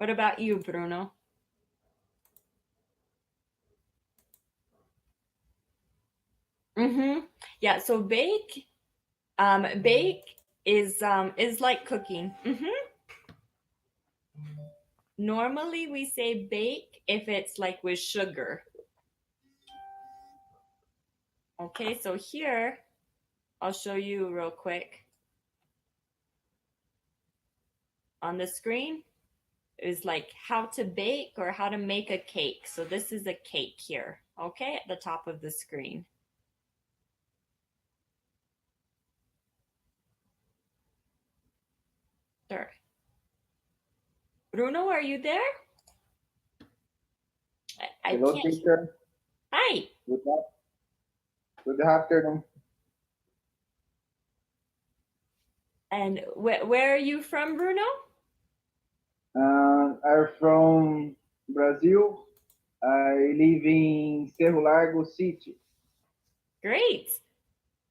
What about you, Bruno? Yeah, so bake is like cooking. Normally we say bake if it's like with sugar. Okay, so here I'll show you real quick. On the screen is like how to bake or how to make a cake. So this is a cake here, okay, at the top of the screen. Sure. Bruno, are you there? I Hello, can't. teacher. Hi. Good afternoon. And where are you from, Bruno? I'm from Brazil. I live in Cerro Largo City. Great.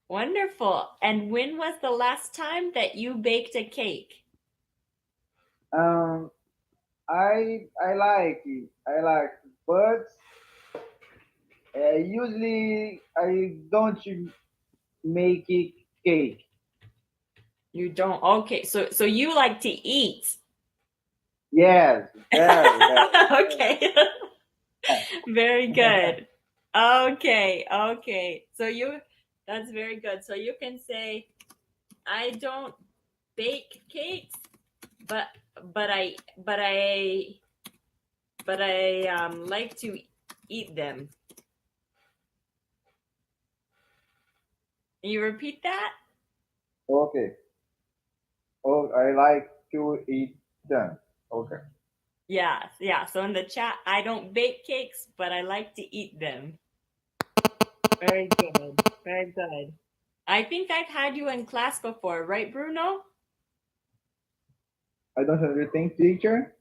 Wonderful. And when was the last time that you baked a cake? I like it. But usually I don't make it cake. You don't. Okay. So you like to eat. Yes. Okay. Very good. Okay. So that's very good. So you can say, I don't bake cakes, but I like to eat them. You repeat that? Okay. Oh, I like to eat them. Okay. Yeah. So in the chat, I don't bake cakes, but I like to eat them. Very good. Very good. I think I've had you in class before, right, Bruno? I don't understand, teacher.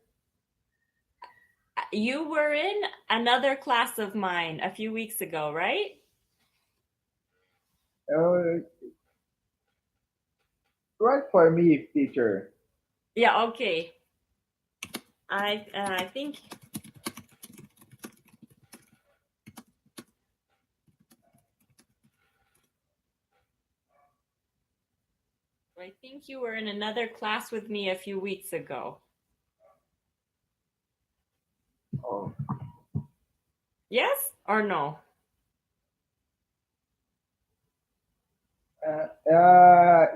You were in another class of mine a few weeks ago, right? Right for me, teacher. Yeah, okay. I think you were in another class with me a few weeks ago. Oh. Yes or no?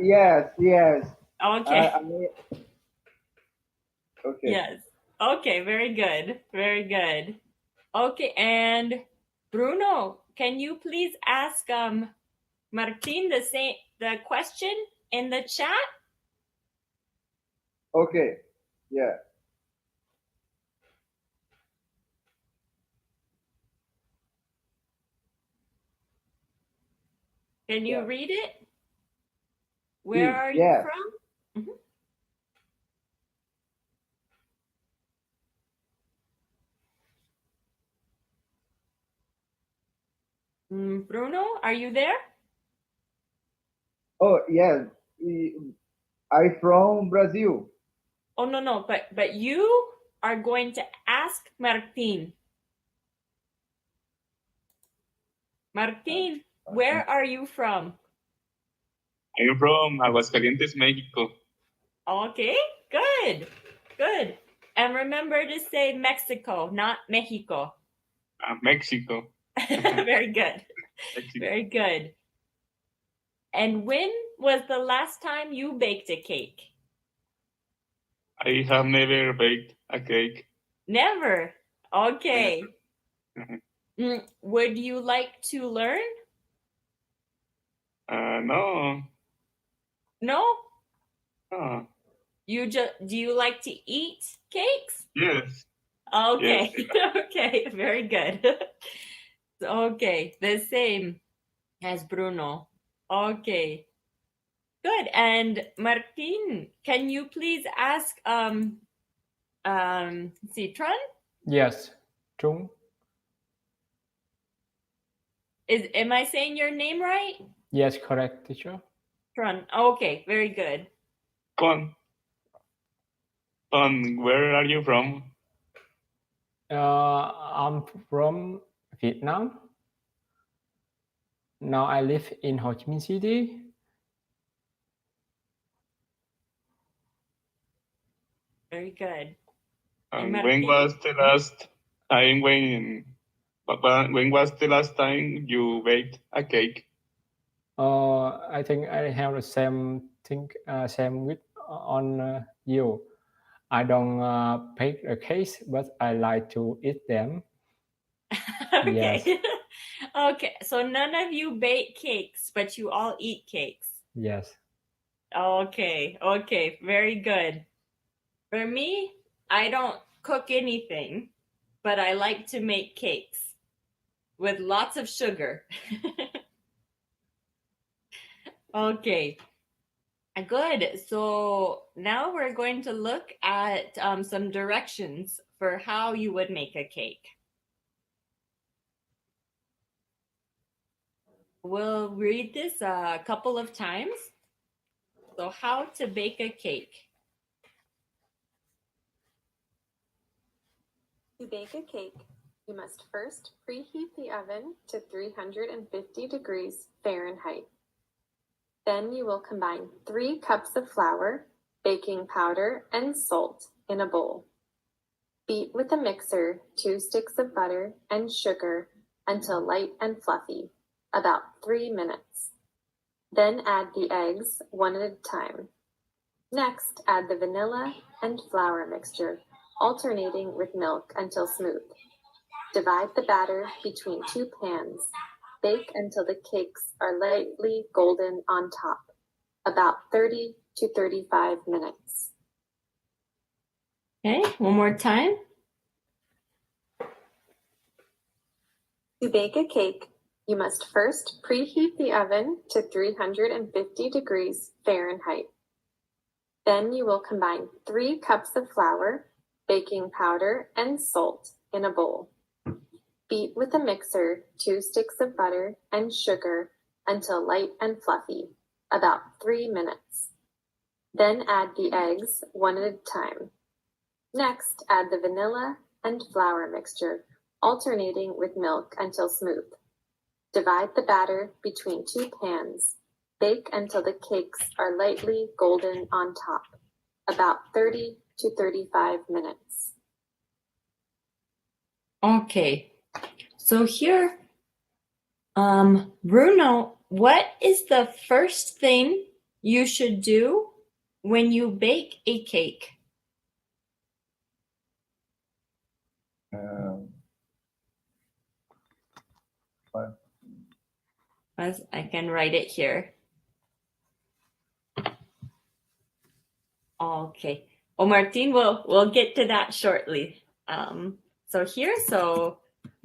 Yes. Okay. Okay. Yes. Okay, very good. Very good. Okay, and Bruno, can you please ask Martin the question in the chat? Okay. Yeah. Can you read it? Where are you from? Bruno, are you there? Oh, yes. I from Brazil. Oh, no, but you are going to ask Martin. Martin, where are you from? I'm from Aguascalientes, Mexico. Okay, good. And remember to say Mexico, not Mexico. Mexico. Very good. Mexico. Very good. And when was the last time you baked a cake? I have never baked a cake. Never? Okay. Would you like to learn? No. No? Oh. Do you like to eat cakes? Yes. Okay. Yes. Okay, very good. Okay, the same as Bruno. Okay. Good. And Martin, can you please ask Citron? Yes. Trung. Am I saying your name right? Yes, correct, teacher. Tron. Okay, very good. Pon. Where are you from? I'm from Vietnam. Now I live in Ho Chi Minh City. Very good. And And when Martin? was the last time when was the last time you baked a cake? I think I have the same thing, same with on you. I don't bake a cake, but I like to eat them. Okay. Yes. Okay. So none of you bake cakes, but you all eat cakes. Yes. Okay. Okay. Very good. For me, I don't cook anything, but I like to make cakes with lots of sugar. Okay. Good. So now we're going to look at some directions for how you would make a cake. We'll read this a couple of times. So, how to bake a cake. To bake a cake, you must first preheat the oven to 350 degrees Fahrenheit. Then you will combine 3 cups of flour, baking powder, and salt in a bowl. Beat with a mixer 2 sticks of butter and sugar until light and fluffy, about 3 minutes. Then add the eggs one at a time. Next, add the vanilla and flour mixture, alternating with milk until smooth. Divide the batter between 2 pans. Bake until the cakes are lightly golden on top, about 30 to 35 minutes. Okay, one more time. To bake a cake, you must first preheat the oven to 350 degrees Fahrenheit. Then you will combine 3 cups of flour, baking powder, and salt in a bowl. Beat with a mixer 2 sticks of butter and sugar until light and fluffy, about 3 minutes. Then add the eggs one at a time. Next, add the vanilla and flour mixture, alternating with milk until smooth. Divide the batter between 2 pans. Bake until the cakes are lightly golden on top, about 30 to 35 minutes. Okay. So here, Bruno, what is the first thing you should do when you bake a cake? As I can write it here. Okay. Oh, Martin, we'll get to that shortly. So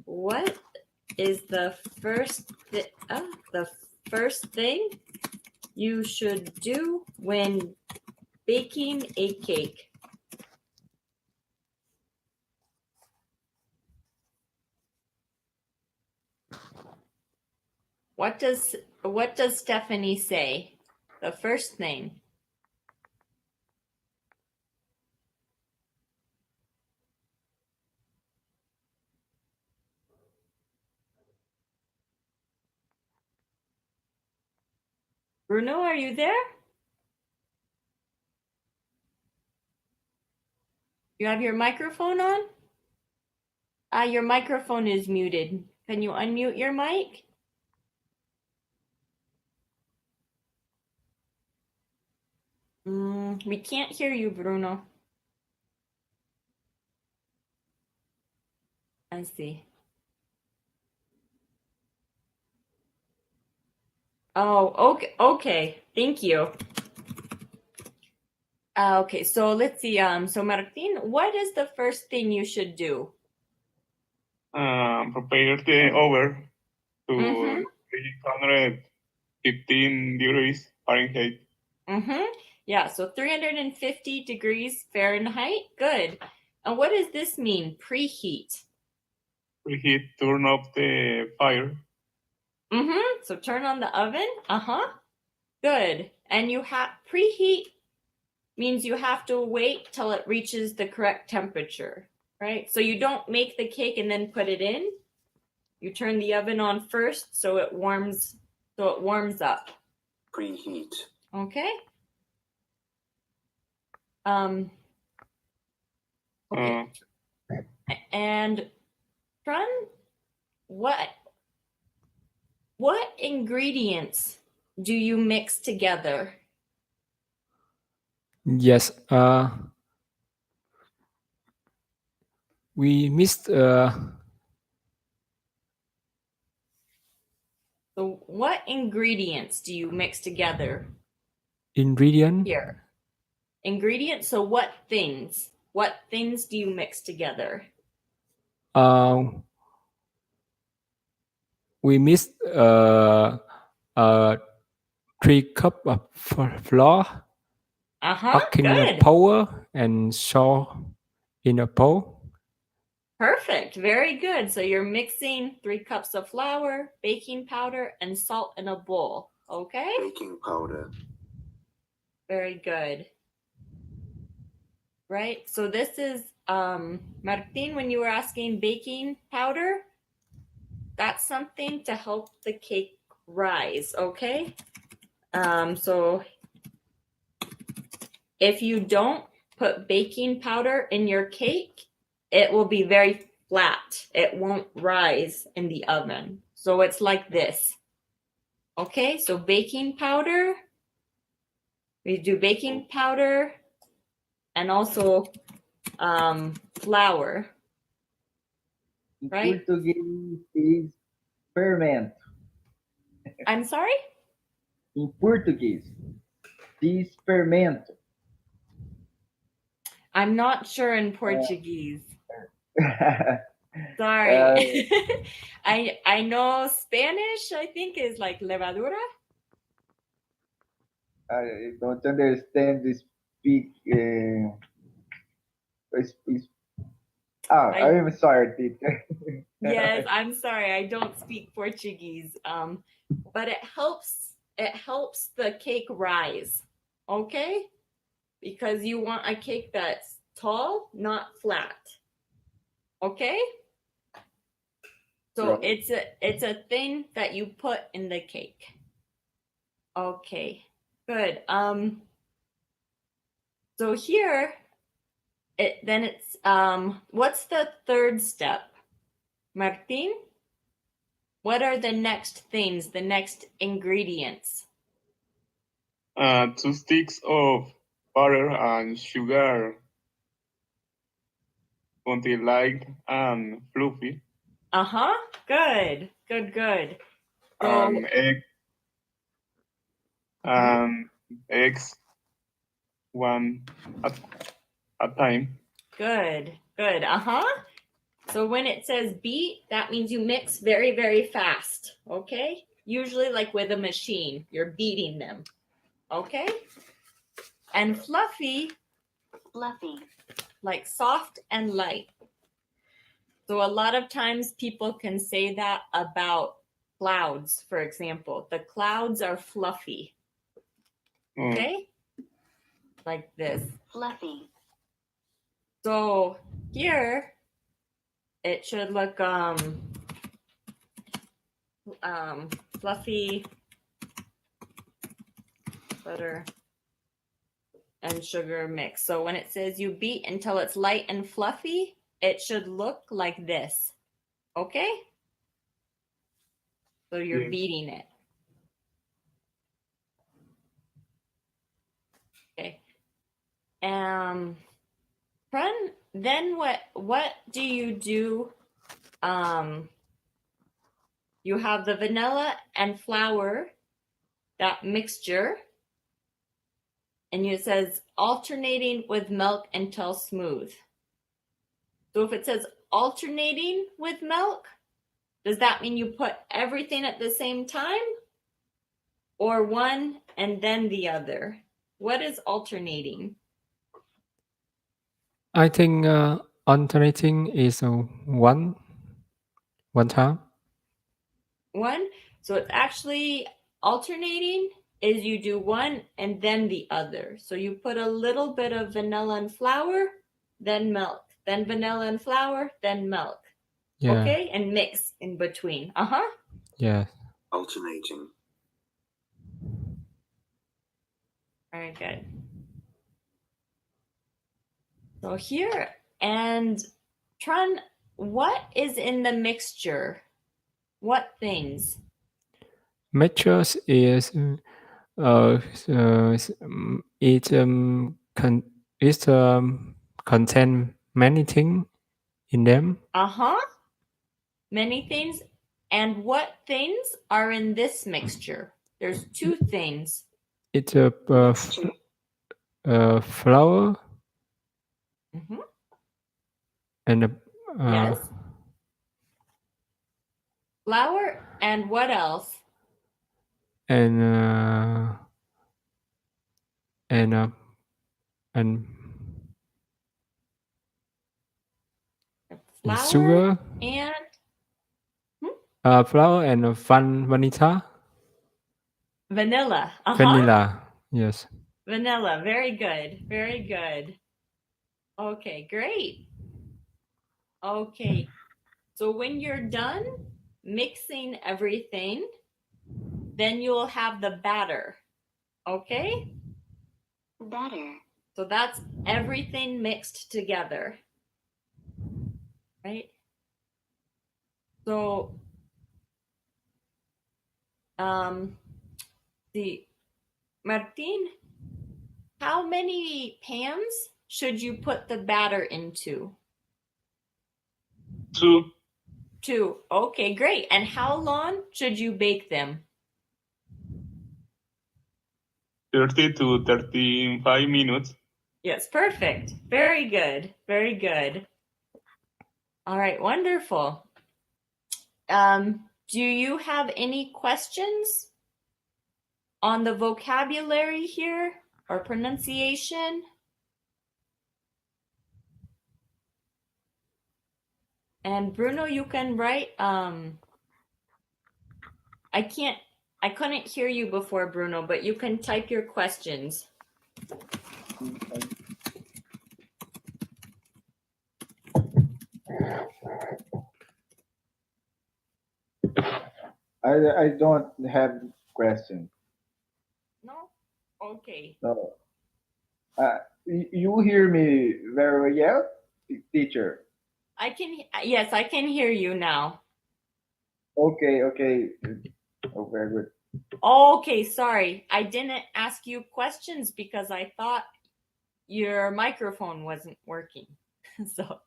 what is the first thing you should do when baking a cake? What does Stephanie say? The first thing. Bruno, are you there? You have your microphone on? Your microphone is muted. Can you unmute your mic? We can't hear you, Bruno. I see. Oh, okay. Thank you. Okay, so let's see. So Martin, what is the first thing you should do? Prepare the oven to 315 degrees Fahrenheit. Yeah, so 350 degrees Fahrenheit. Good. And what does this mean? Preheat. Preheat, turn off the fire. So turn on the oven. Good. And you have preheat means you have to wait till it reaches the correct temperature, right? So you don't make the cake and then put it in. You turn the oven on first so it warms up. Preheat. Okay? Okay. And Fran, what ingredients do you mix together? Yes, we mixed So what ingredients do you mix together ingredient. here? Ingredients, so what things? What things do you mix together? We mixed 3 cups of flour, baking Good. powder, and salt in a bowl. Perfect. Very good. So you're mixing 3 cups of flour, baking powder, and salt in a bowl. Okay? Baking powder. Very good. Right? So this is, Martin, when you were asking baking powder, that's something to help the cake rise, okay? So if you don't put baking powder in your cake, it will be very flat. It won't rise in the oven. So it's like this. Okay, so baking powder, we do baking powder and also flour. Em Right. português is fermento. I'm sorry? Em português, diz fermento. I'm not sure in Portuguese. Sorry. I know Spanish, I think, is like levadura. I don't understand the speak. I'm sorry, teacher. Yes, I'm sorry. I don't speak Portuguese. But it helps the cake rise. Okay? Because you want a cake that's tall, not flat. Okay? So Right. it's a thing that you put in the cake. Okay. Good. So here it's what's the third step? Martin? What are the next things, the next ingredients? 2 sticks of butter and sugar until light and fluffy. Good. Good. Eggs 1 at a time. Good. So when it says beat, that means you mix very, very fast. Okay? Usually like with a machine, you're beating them. Okay? And fluffy, like soft and light. So a lot of times people can say that about clouds, for example. The clouds are fluffy. Okay? Like this. Fluffy. So here it should look fluffy butter and sugar mix. So when it says you beat until it's light and fluffy, it should look like this. Okay? So you're beating it. Okay. Friend, then what do? You have the vanilla and flour, that mixture, and it says alternating with milk until smooth. So if it says alternating with milk, does that mean you put everything at the same time? Or one and then the other? What is alternating? I think alternating is one time. One? So it's actually alternating is you do one and then the other. So you put a little bit of vanilla and flour, then milk, then vanilla and flour, then milk. Yeah. Okay, and mix in between. Yeah. Alternating. Very good. So here, and Tran, what is in the mixture? What things? Mixtures is contain many things in them. Many things. And what things are in this mixture? There's two things. It's a flour and a, Yes. Flour and what else? and Flour sugar and flour and vanilla. Vanilla. Vanilla. Yes. Vanilla. Very good. Very good. Okay, great. Okay. So when you're done mixing everything, then you'll have the batter. Okay? Batter. So that's everything mixed together. Right? So Martin, how many pans should you put the batter into? 2. 2. Okay, great. And how long should you bake them? 30 to 35 minutes. Yes, perfect. Very good. Very good. All right, wonderful. Do you have any questions on the vocabulary here or pronunciation? And Bruno, you can write. I couldn't hear you before, Bruno, but you can type your questions. I don't have question. No? Okay. No. You hear me very well, teacher? Yes, I can hear you now. Okay. Oh, very good. Okay, sorry. I didn't ask you questions because I thought your microphone wasn't working. So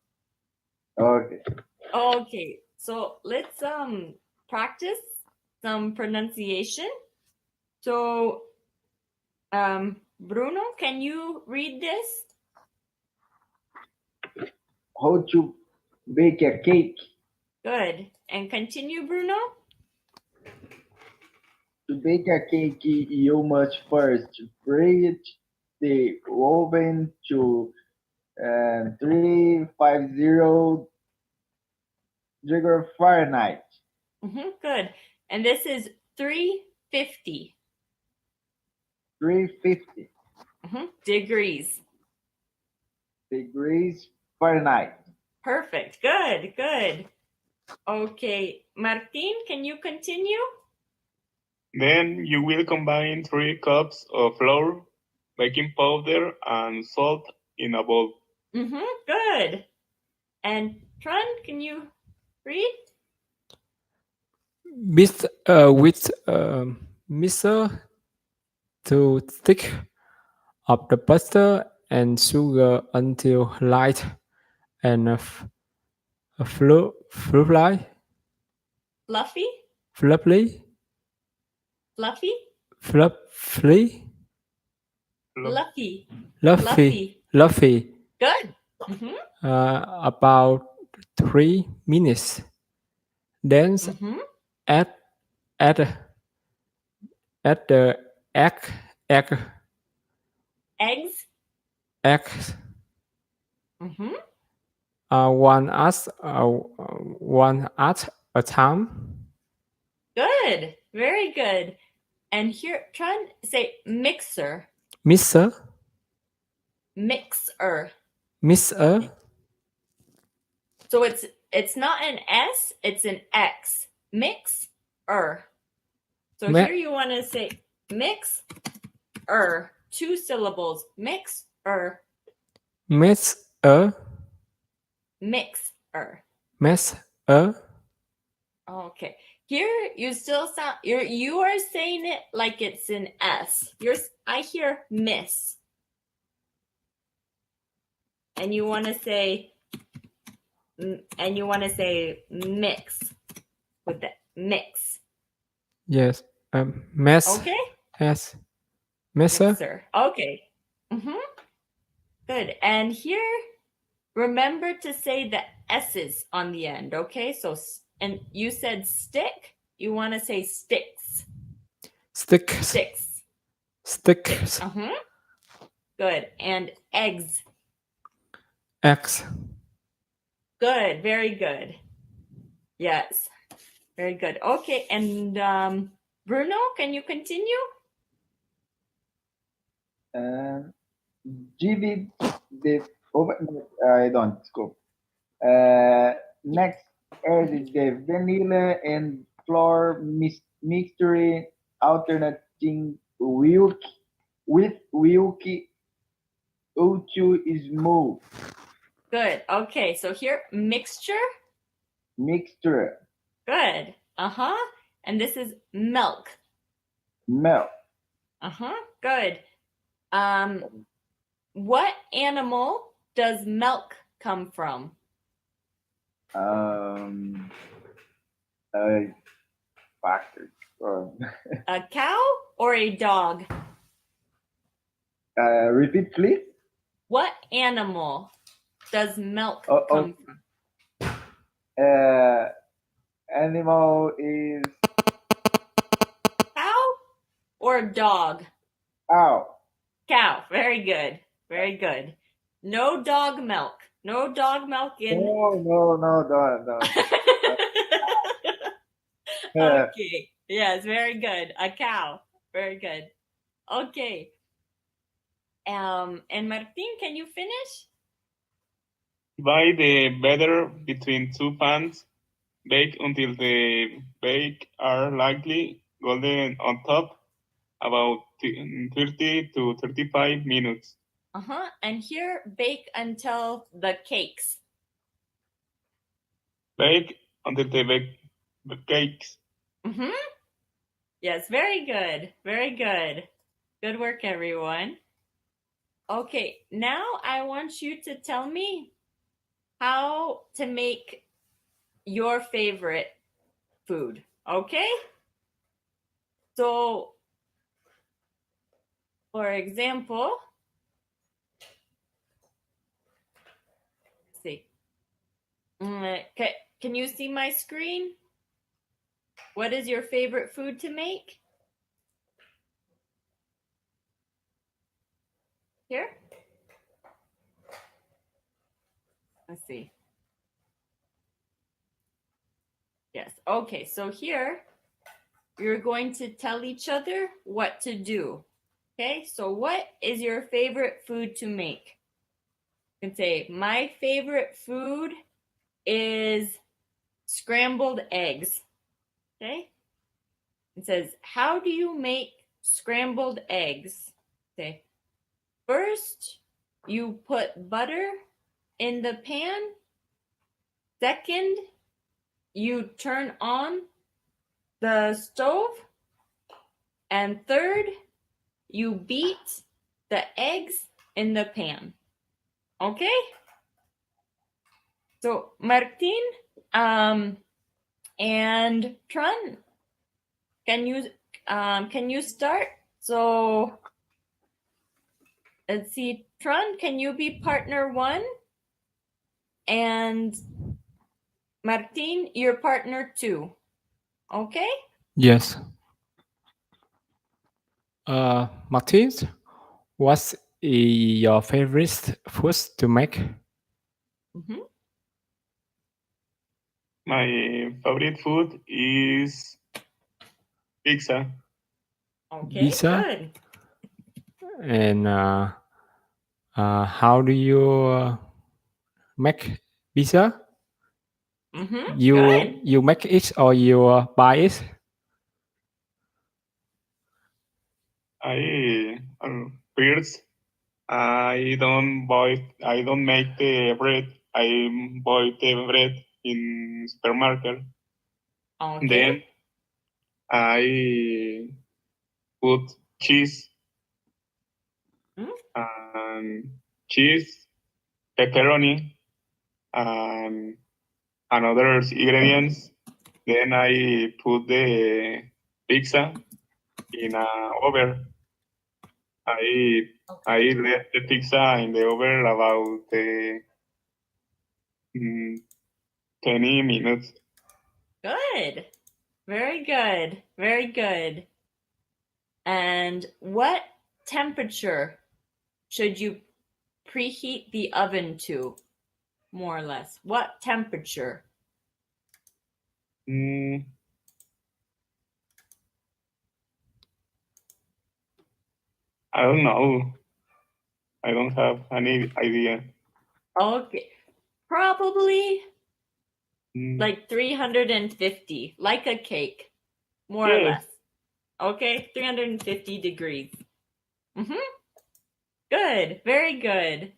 Okay. So let's practice some pronunciation. So Bruno, can you read this? How to bake a cake? Good. And continue, Bruno. To bake a cake, you must first preheat the oven to 350 degree Fahrenheit. Good. And this is 350. 350 degrees Fahrenheit. Perfect. Good. Okay. Martin, can you continue? Then you will combine 3 cups of flour, baking powder, and salt in a bowl. Good. And Tran, can you read? With mixer to thick of the butter and sugar until light and fluffy. Good. About 3 minutes. Then add the Eggs. One at a time. Good. Very good. And here, try and say mixer. Mixer. Mixer. Mixer. So it's not an S, it's an X. Mixer. So here you want to say mixer. 2 syllables. Mixer. Mixer. Mixer. Mixer. Okay. Here you still sound you are saying it like it's an S. I hear miss. And you want to say mix with the mix. Yes. Mess. Okay? Yes. Mixer. Mixer. Okay. Good. And here, remember to say the S's on the end. Okay? So, and you said stick. You want to say sticks. Sticks. Sticks. Sticks. Good. And eggs. Eggs. Good. Very good. Yes. Very good. Okay. And Bruno, can you continue? Give it the I don't scope. Next, add the vanilla and flour mixture alternating milk with milk to smooth. Good. Okay. So here, mixture. Mixture. Good. And this is milk. Milk. Good. What animal does milk come from? A cow or a dog? Repeat, please. What animal does milk come from? Animal is Cow or dog? cow. Cow. Very good. Very good. No dog milk. No dog milk in. No. Okay. Yes, very good. A cow. Very good. Okay. And Martin, can you finish? Divide the batter between 2 pans. Bake until the bake are lightly golden on top, about 30 to 35 minutes. And here, bake until the cakes. Bake until the cakes. Yes, very good. Very good. Good work, everyone. Okay, now I want you to tell me how to make your favorite food. Okay? So, for example, let's see. Can you see my screen? What is your favorite food to make? Here? Let's see. Yes. Okay, so here you're going to tell each other what to do. Okay, so what is your favorite food to make? You can say, my favorite food is scrambled eggs. Okay? It says, how do you make scrambled eggs? Okay. First, you put butter in the pan. Second, you turn on the stove. And third, you beat the eggs in the pan. Okay? So, Martin and Tran, can you start? So, let's see. Tran, can you be partner 1? And Martin, you're partner 2. Okay? Yes. Martin, what's your favorite food to make? My favorite food is pizza. Okay, pizza. good. And how do you make pizza? Mm-hmm. You Good. you make it or you buy it? First, I don't make the bread. I buy the bread in supermarket. Okay. Then I put cheese and cheese, pepperoni, and other ingredients. Then I put the pizza in a oven. I left the pizza in the oven about 20 minutes. Good. Very good. Very good. And what temperature should you preheat the oven to, more or less? What temperature? Mm, I don't know. I don't have any idea. Okay. Probably Mm, like 350, like a cake, more or yes. less. Okay, 350 degrees. Good, very good.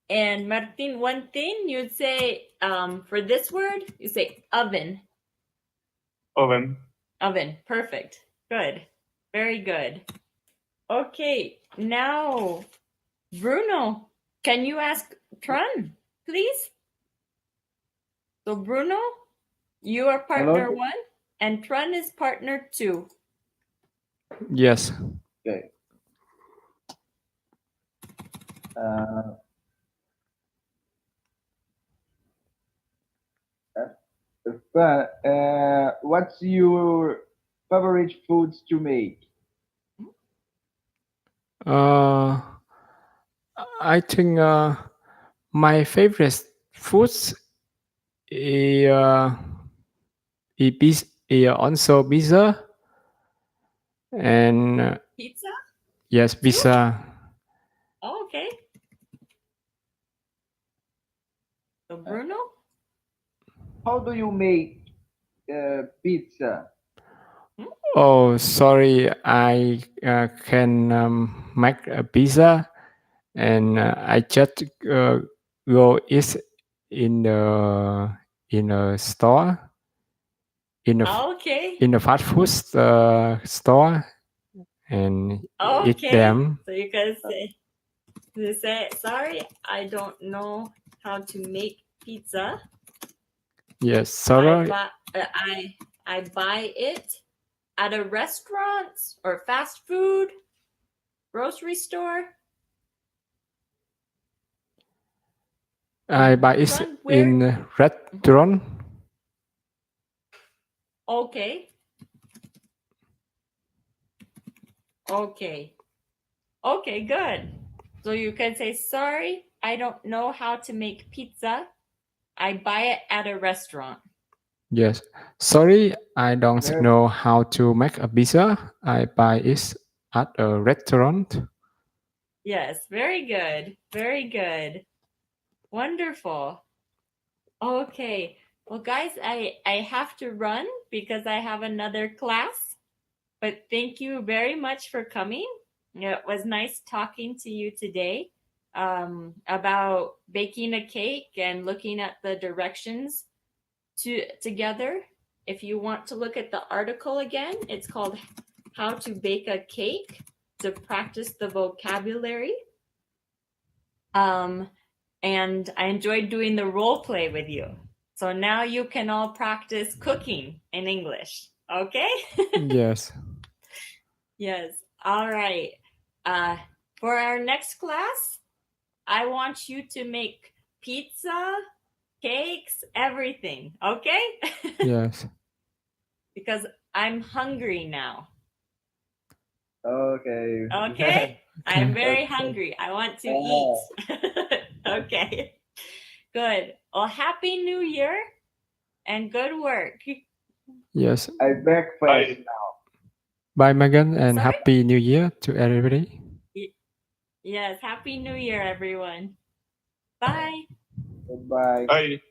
And Martin, one thing you'd say for this word, you say oven. Oven. Oven, perfect. Good, very good. Okay, now Bruno, can you ask Trun, please? So Bruno, you are partner Hello? 1 and Trun is partner 2. Yes. Okay. What's your favorite foods to make? I think my favorite foods is also pizza and Pizza? yes, pizza. Oh, okay. So Bruno? How do you make pizza? Oh, sorry, I can make a pizza, and I just go eat in the store Okay. in the fast food store and eat Okay. them. So you can say, sorry, I don't know how to make pizza. Yes, sorry. I buy it at a restaurant or fast food, grocery store. I buy it Trun, where? in a restaurant. Okay. Okay. Okay, good. So you can say, sorry, I don't know how to make pizza. I buy it at a restaurant. Yes, sorry, I don't Very- know how to make a pizza. I buy it at a restaurant. Yes, very good. Very good. Wonderful. Okay. Well, guys, I have to run because I have another class. But thank you very much for coming. It was nice talking to you today about baking a cake and looking at the directions together. If you want to look at the article again, it's called How to Bake a Cake to Practice the Vocabulary. And I enjoyed doing the role play with you. So now you can all practice cooking in English. Okay? Yes. Yes. All right. For our next class, I want you to make pizza, cakes, everything. Okay? Yes. Because I'm hungry now. Okay. Okay? I'm very Okay. hungry. I want to eat. Okay. Good. Well, Happy New Year and good work. Yes. I breakfast Bye. now. Bye, Megan, and Sorry? Happy New Year to everybody. Yes, Happy New Year, everyone. Bye. Bye. Bye.